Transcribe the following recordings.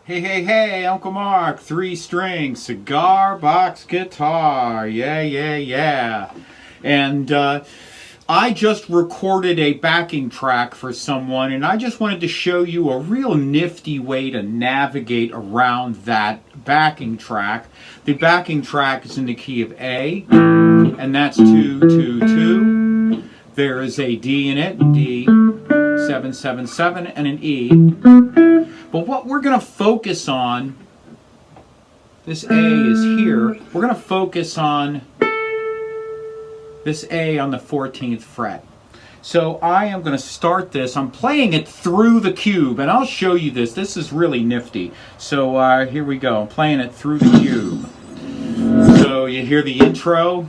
Hey, hey, hey, Uncle Mark, 3-string cigar box guitar. Yeah, yeah, yeah. And I just recorded a backing track for someone, and I just wanted to show you a real nifty way to navigate around that backing track. The backing track is in the key of A, and that's 2, 2, 2. There is a D in it, D, 7, 7, 7, and an E. But what we're going to focus on, this A is here, we're going to focus on this A on the 14th fret. So I am going to start this. I'm playing it through the cube, and I'll show you this. This is really nifty. So here we go. I'm playing it through the cube. So you hear the intro,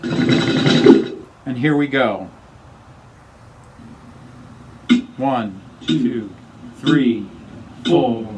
and here we go. 1, 2, 3, 4.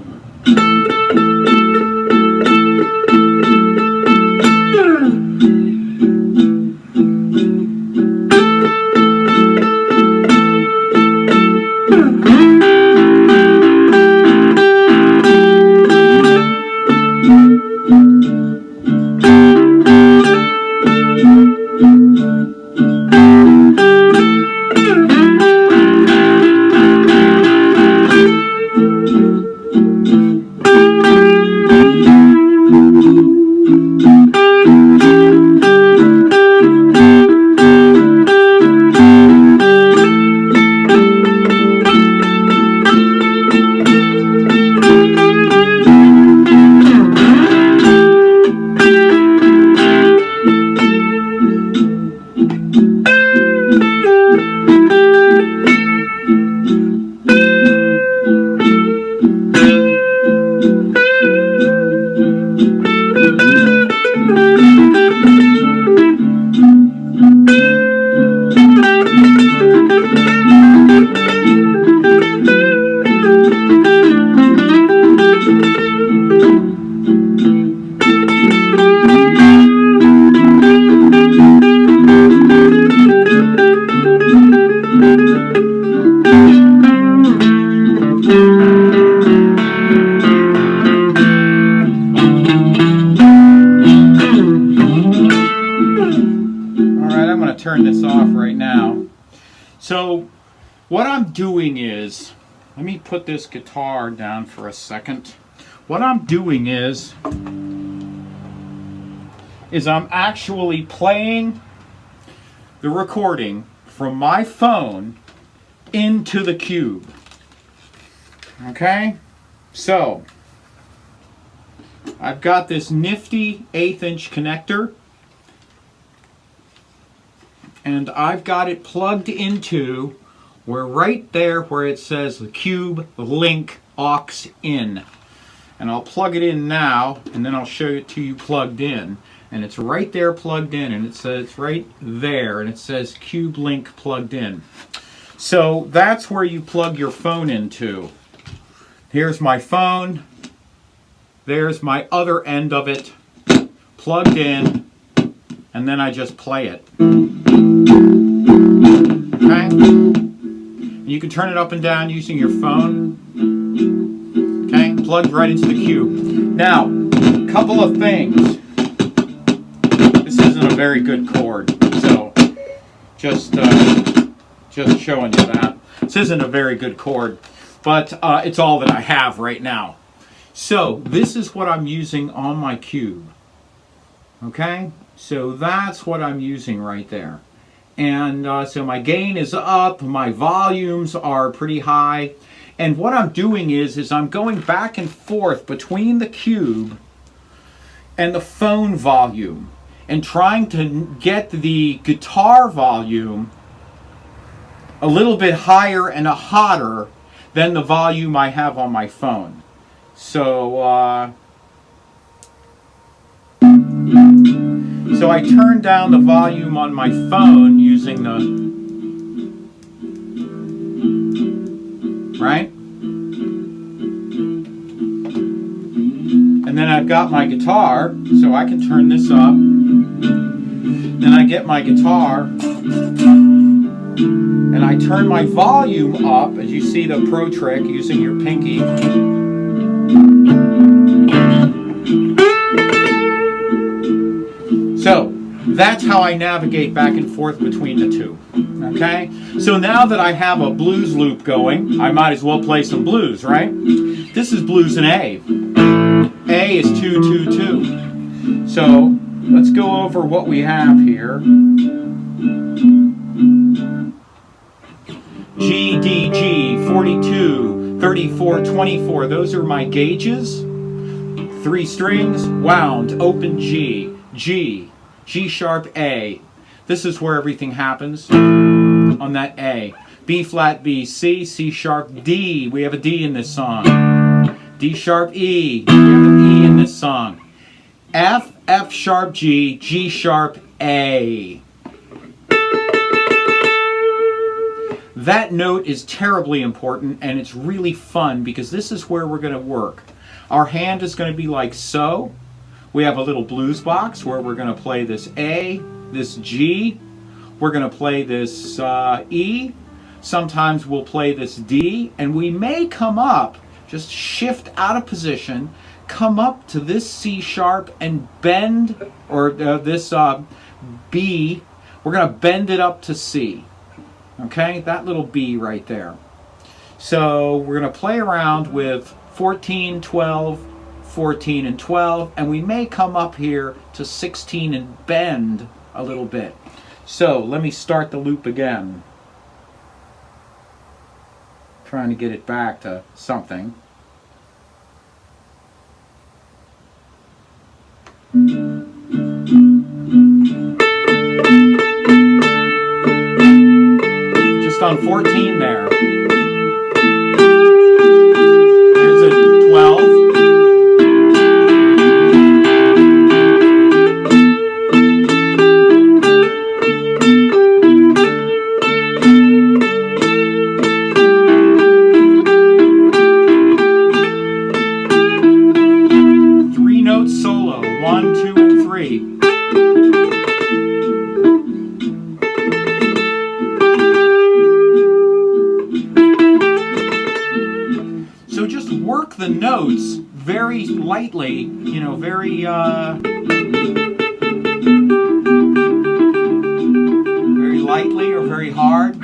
Turn this off right now. So what I'm doing is, let me put this guitar down for a second. What I'm doing is I'm actually playing the recording from my phone into the cube. Okay? So I've got this nifty 1/8" connector, and I've got it plugged into right there where it says the cube link aux in. And I'll plug it in now, and then I'll show it to you plugged in. And it's right there plugged in, and it says right there, and it says cube link plugged in. So that's where you plug your phone into. Here's my phone. There's my other end of it plugged in, and then I just play it. Okay? You can turn it up and down using your phone. Okay? Plugged right into the cube. Now, a couple of things. This isn't a very good chord, so just showing you that. This isn't a very good chord, but it's all that I have right now. So this is what I'm using on my cube. Okay? So that's what I'm using right there. And so my gain is up, my volumes are pretty high, and what I'm doing is I'm going back and forth between the cube and the phone volume and trying to get the guitar volume a little bit higher and hotter than the volume I have on my phone. So I turn down the volume on my phone using the, right? And then I've got my guitar, so I can turn this up. Then I get my guitar, and I turn my volume up, as you see the pro trick using your pinky. That's how I navigate back and forth between the two. Okay? So now that I have a blues loop going, I might as well play some blues, right? This is blues in A. A is 2, 2, 2. So let's go over what we have here. G, D, G, 42, 34, 24. Those are my gauges. 3 strings, wound, open G, G, G sharp A. This is where everything happens on that A. B flat B, C, C sharp D. We have a D in this song. D sharp E. We have an E in this song. F, F sharp G, G sharp A. That note is terribly important, and it's really fun because this is where we're going to work. Our hand is going to be like so. We have a little blues box where we're going to play this A, this G. We're going to play this E. Sometimes we'll play this D, and we may come up, just shift out of position, come up to this C sharp and bend, or this B. We're going to bend it up to C. Okay, that little B right there. So we're going to play around with 14, 12, 14, and 12, and we may come up here to 16 and bend a little bit. So let me start the loop again. Trying to get it back to something. Just on 14 there. There's a 12. Solo, 1, 2, and 3. So just work the notes very lightly, you know, very lightly or very hard.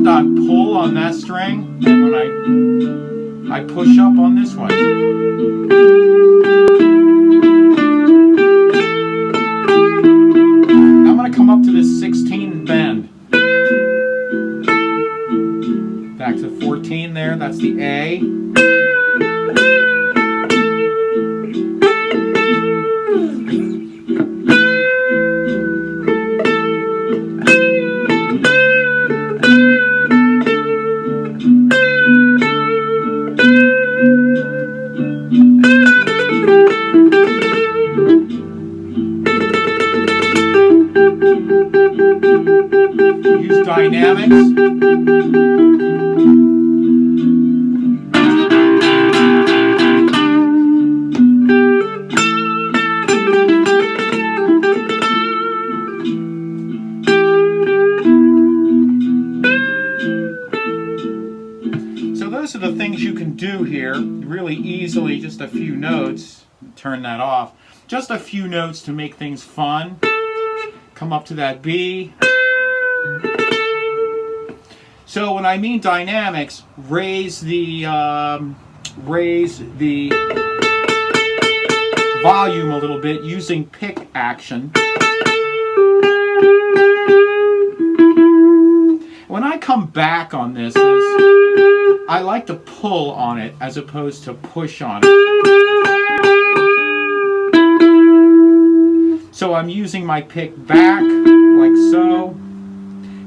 I pull on that string, and when I push up on this one. I'm going to come up to this 16 and bend. Back to 14 there, that's the A. Use dynamics. So those are the things you can do here really easily, just a few notes. Turn that off. Just a few notes to make things fun. Come up to that B. So when I mean dynamics, raise the volume a little bit using pick action. When I come back on this, I like to pull on it as opposed to push on it. So I'm using my pick back like so,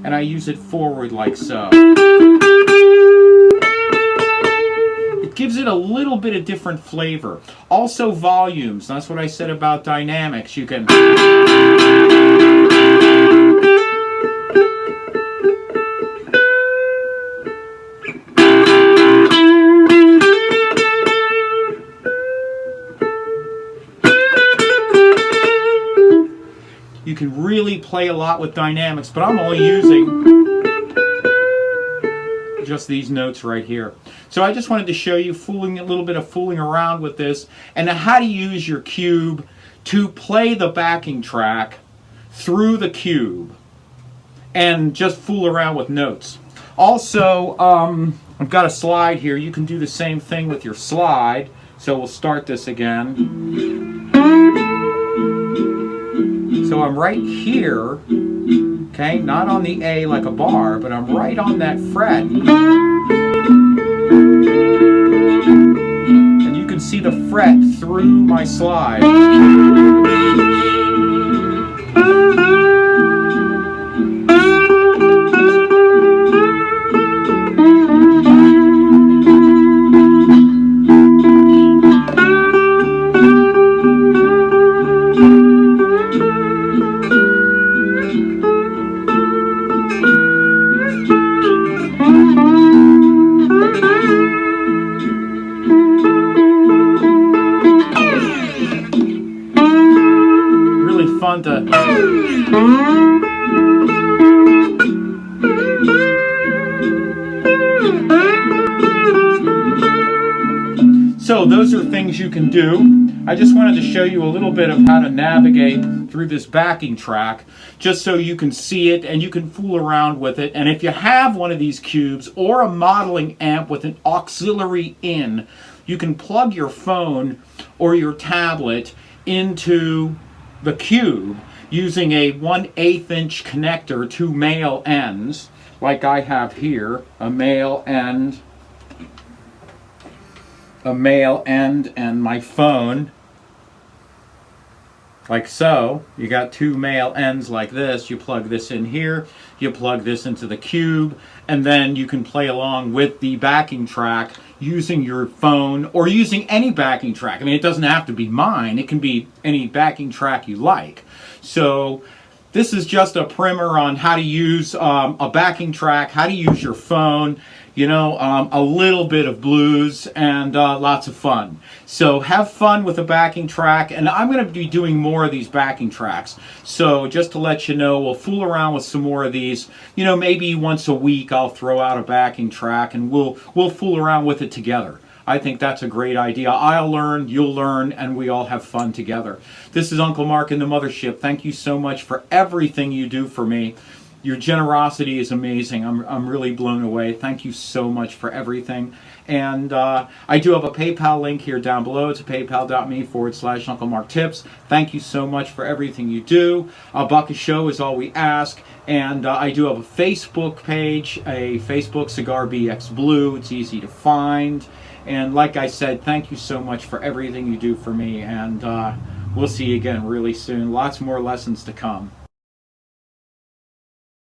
and I use it forward like so. It gives it a little bit of different flavor. Also volumes, that's what I said about dynamics. You can really play a lot with dynamics, but I'm only using just these notes right here. So I just wanted to show you a little bit of fooling around with this, and how to use your cube to play the backing track through the cube and just fool around with notes. Also, I've got a slide here. You can do the same thing with your slide. So we'll start this again. So I'm right here, okay, not on the A like a bar, but I'm right on that fret. And you can see the fret through my slide. Fun to so those are things you can do. I just wanted to show you a little bit of how to navigate through this backing track, just so you can see it and you can fool around with it. And if you have one of these cubes or a modeling amp with an auxiliary in, you can plug your phone or your tablet into the cube using a 1/8 inch connector, 2 male ends, like I have here, a male end and my phone, like so. You got 2 male ends like this. You plug this in here, you plug this into the cube, and then you can play along with the backing track using your phone or using any backing track. I mean, it doesn't have to be mine. It can be any backing track you like. So this is just a primer on how to use a backing track, how to use your phone, you know, a little bit of blues, and lots of fun. So have fun with a backing track, and I'm going to be doing more of these backing tracks. So just to let you know, we'll fool around with some more of these. You know, maybe once a week I'll throw out a backing track and we'll fool around with it together. I think that's a great idea. I'll learn, you'll learn, and we all have fun together. This is Uncle Mark in the Mothership. Thank you so much for everything you do for me. Your generosity is amazing. I'm really blown away. Thank you so much for everything. And I do have a PayPal link here down below. It's paypal.me/Uncle Mark Tips. Thank you so much for everything you do. A buck a show is all we ask. And I do have a Facebook page, a Facebook Cigar BX Blue. It's easy to find. And like I said, thank you so much for everything you do for me. And we'll see you again really soon. Lots more lessons to come.